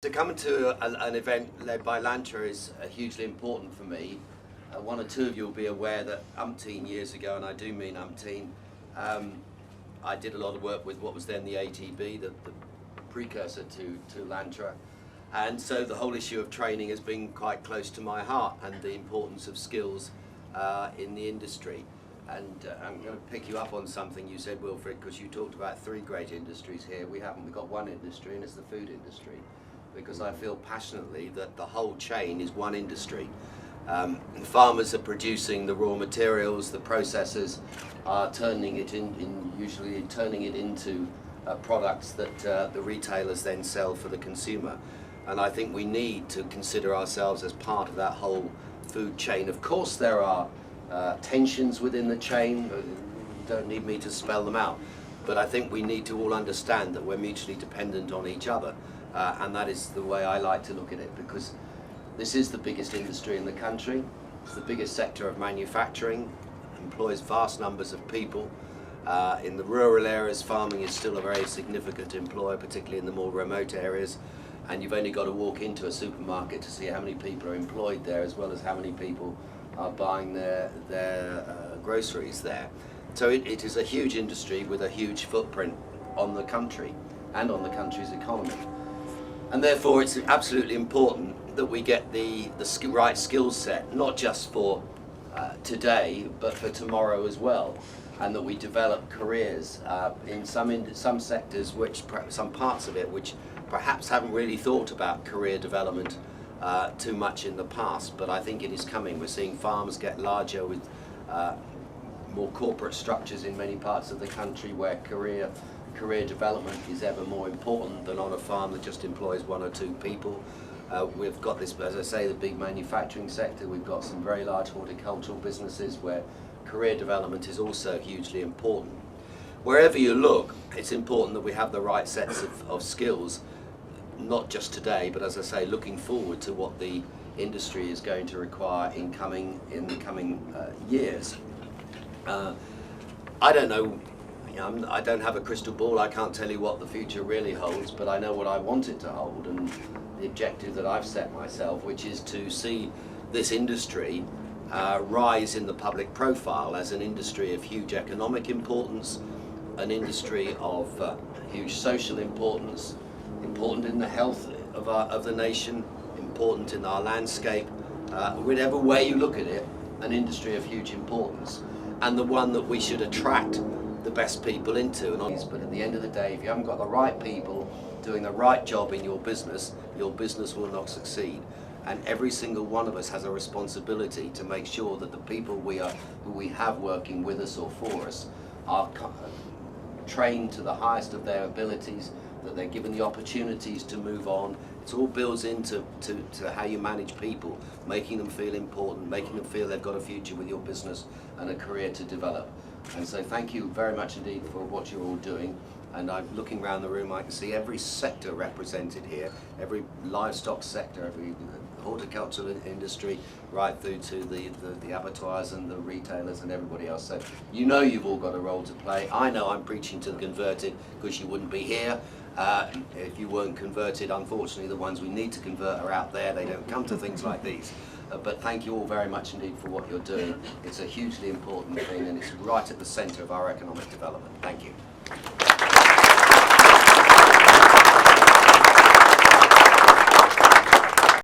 To come to an event led by Lantra is hugely important for me. One or two of you will be aware that umpteen years ago, and I do mean umpteen, I did a lot of work with what was then the ATB, the precursor to Lantra. And so the whole issue of training has been quite close to my heart, and the importance of skills in the industry. And I'm going to pick you up on something you said, Wilfred, because you talked about three great industries here. We haven't. We've got one industry, and it's the food industry. Because I feel passionately that the whole chain is one industry. Farmers are producing the raw materials, the processors are turning it usually turning it into products that the retailers then sell for the consumer. And I think we need to consider ourselves as part of that whole food chain. Of course there are tensions within the chain, you don't need me to spell them out, but I think we need to all understand that we're mutually dependent on each other. And that is the way I like to look at it, because this is the biggest industry in the country. It's the biggest sector of manufacturing, employs vast numbers of people. In the rural areas, farming is still a very significant employer, particularly in the more remote areas. And you've only got to walk into a supermarket to see how many people are employed there, as well as how many people are buying their groceries there. So it is a huge industry with a huge footprint on the country and on the country's economy. And therefore it's absolutely important that we get the right skill set, not just for today, but for tomorrow as well, and that we develop careers in some sectors, some parts of it, which perhaps haven't really thought about career development too much in the past, but I think it is coming. We're seeing farms get larger with more corporate structures in many parts of the country where career development is ever more important than on a farm that just employs one or two people. We've got this, as I say, the big manufacturing sector. We've got some very large horticultural businesses where career development is also hugely important. Wherever you look, it's important that we have the right sets of skills, not just today, but as I say, looking forward to what the industry is going to require in the coming years. I don't know. I don't have a crystal ball. I can't tell you what the future really holds, but I know what I want it to hold, and the objective that I've set myself, which is to see this industry rise in the public profile as an industry of huge economic importance, an industry of huge social importance, important in the health of the nation, important in our landscape, whatever way you look at it, an industry of huge importance, and the one that we should attract the best people into. But at the end of the day, if you haven't got the right people doing the right job in your business will not succeed. And every single one of us has a responsibility to make sure that the people who we have working with us or for us are trained to the highest of their abilities, that they're given the opportunities to move on. It all builds into how you manage people, making them feel important, making them feel they've got a future with your business and a career to develop. And so thank you very much indeed for what you're all doing. And I'm looking around the room, I can see every sector represented here, every livestock sector, every horticultural industry, right through to the abattoirs and the retailers and everybody else. So you know you've all got a role to play. I know I'm preaching to the converted because you wouldn't be here if you weren't converted. Unfortunately, the ones we need to convert are out there. They don't come to things like these. But thank you all very much indeed for what you're doing. It's a hugely important thing, and it's right at the centre of our economic development. Thank you.